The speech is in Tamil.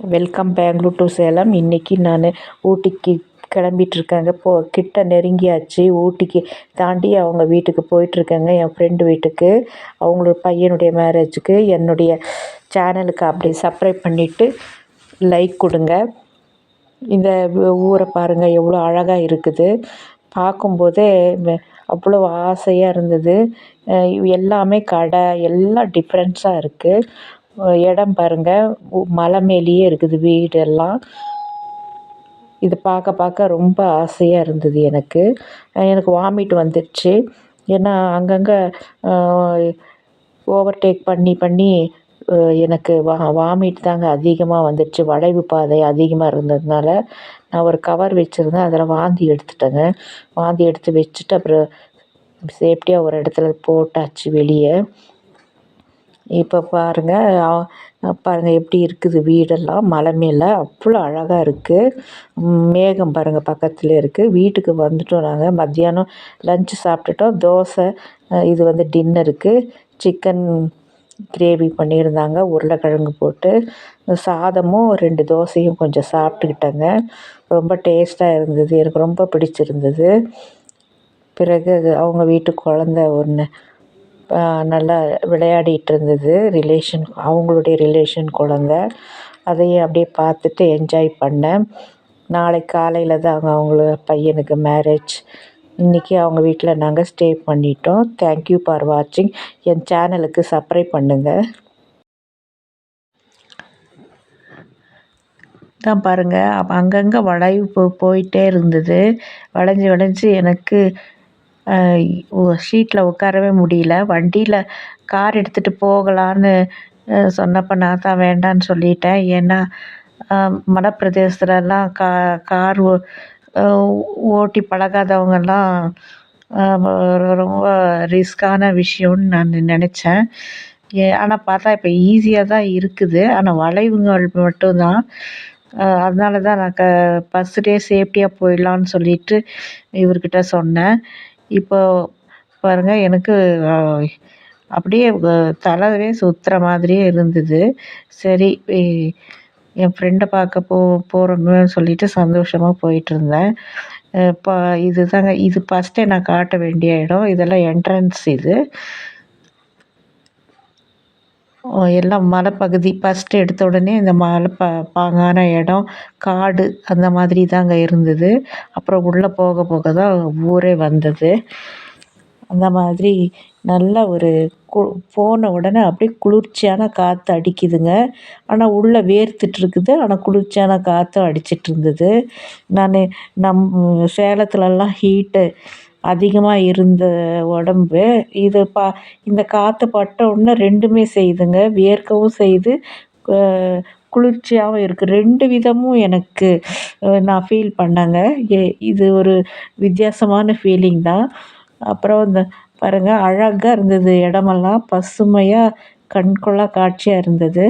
Welcome Bangalore to Salem. இன்றைக்கி நான் ஊட்டிக்கு கிளம்பிட்டுருக்கேங்க. கிட்ட நெருங்கியாச்சு. ஊட்டிக்கு தாண்டி அவங்க வீட்டுக்கு போயிட்டுருக்கேங்க, என் ஃப்ரெண்டு வீட்டுக்கு. அவங்களோட பையனுடைய மேரேஜுக்கு. என்னுடைய சேனலுக்கு அப்படி சப்ஸ்கிரைப் பண்ணிவிட்டு லைக் கொடுங்க. இந்த ஊரை பாருங்கள், எவ்வளோ அழகாக இருக்குது. பார்க்கும்போதே அவ்வளோ ஆசையாக இருந்தது. எல்லாமே கடை எல்லாம் டிஃப்ரென்ஸாக இருக்குது. இடம் பாருங்கள், மலை மேலேயே இருக்குது வீடெல்லாம். இது பார்க்க பார்க்க ரொம்ப ஆசையாக இருந்தது எனக்கு. எனக்கு வாமிட் வந்துடுச்சு. ஏன்னா அங்கங்கே ஓவர்டேக் பண்ணி பண்ணி எனக்கு வாமிட் தாங்க அதிகமாக வந்துடுச்சு. வளைவு பாதை அதிகமாக இருந்ததுனால நான் ஒரு கவர் வச்சுருந்தேன், அதில் வாந்தி எடுத்துட்டேங்க. வாந்தி எடுத்து வச்சுட்டு அப்புறம் சேஃப்டியாக ஒரு இடத்துல போட்டாச்சு வெளியே. இப்போ பாருங்கள் எப்படி இருக்குது வீடெல்லாம். மலை மேலே அவ்வளோ அழகாக இருக்குது. மேகம் பாருங்கள் பக்கத்தில் இருக்குது. வீட்டுக்கு வந்துட்டோம். நாங்கள் மத்தியானம் லஞ்சு சாப்பிட்டுட்டோம். தோசை, இது வந்து டின்னருக்கு சிக்கன் கிரேவி பண்ணியிருந்தாங்க, உருளைக்கிழங்கு போட்டு. சாதமும் 2 தோசையும் கொஞ்சம் சாப்பிட்டுக்கிட்டேங்க. ரொம்ப டேஸ்ட்டாக இருந்தது, எனக்கு ரொம்ப பிடிச்சிருந்தது. பிறகு அவங்க வீட்டு குழந்த ஒன்று நல்லா விளையாடிட்டு இருந்தது. அவங்களுடைய ரிலேஷன் குழந்த. அதையும் அப்படியே பார்த்துட்டு என்ஜாய் பண்ணேன். நாளைக்கு காலையில் தான் அவங்கள பையனுக்கு மேரேஜ். இன்றைக்கி அவங்க வீட்டில் நாங்கள் ஸ்டே பண்ணிட்டோம். தேங்க்யூ ஃபார் வாட்சிங். என் சேனலுக்கு சப்ஸ்கிரைப் பண்ணுங்கள். தான் பாருங்கள், அங்கங்கே வளைவு போயிட்டே இருந்தது. வளைஞ்சி வளைஞ்சி எனக்கு ஷீட்டில் உட்காரவே முடியல. வண்டியில் கார் எடுத்துகிட்டு போகலான்னு சொன்னப்போ நான் தான் வேண்டான்னு சொல்லிட்டேன். ஏன்னா மலைப்பிரதேசத்துலலாம் கார் ஓட்டி பழகாதவங்கெல்லாம் ரொம்ப ரிஸ்க்கான விஷயம்னு நான் நினச்சேன். ஆனால் பார்த்தா இப்போ ஈஸியாக தான் இருக்குது. ஆனால் வளைவுங்கள் மட்டும்தான். அதனால தான் நான் ஃபஸ்ட் டே சேஃப்டியாக போயிடலான்னு சொல்லிட்டு இவர்கிட்ட சொன்னேன். இப்போ பாருங்கள், எனக்கு அப்படியே தலைவே சுற்றுற மாதிரியே இருந்தது. சரி, என் ஃப்ரெண்டை பார்க்க போகிறோன்னு சொல்லிட்டு சந்தோஷமாக போயிட்டுருந்தேன். இப்போ இதுதாங்க, இது ஃபஸ்ட்டே நான் காட்ட வேண்டிய இடம். இதெல்லாம் என்ட்ரன்ஸ். இது எல்லாம் மலைப்பகுதி. ஃபஸ்ட்டு எடுத்த உடனே இந்த மலை பாங்கான இடம், காடு அந்த மாதிரி தாங்க இருந்தது. அப்புறம் உள்ளே போக போக தான் ஊரே வந்தது. அந்த மாதிரி நல்ல ஒரு போன உடனே அப்படியே குளிர்ச்சியான காற்று அடிக்குதுங்க. ஆனால் உள்ளே வேர்த்துட்ருக்குது. ஆனால் குளிர்ச்சியான காற்றும் அடிச்சிட்டு இருந்தது. சேலத்துலலாம் ஹீட்டு அதிகமாக இருந்த உடம்பு இது இந்த காற்று பட்ட உடனே 2மே செய்யுதுங்க. வேர்க்கவும் செய்யுது, குளிர்ச்சியாகவும் இருக்குது. 2 விதமும் எனக்கு நான் ஃபீல் பண்ணேங்க. இது ஒரு வித்தியாசமான ஃபீலிங் தான். அப்புறம் இந்த பாருங்கள், அழகாக இருந்தது இடமெல்லாம். பசுமையாக கண்கொள்ளா காட்சியாக இருந்தது.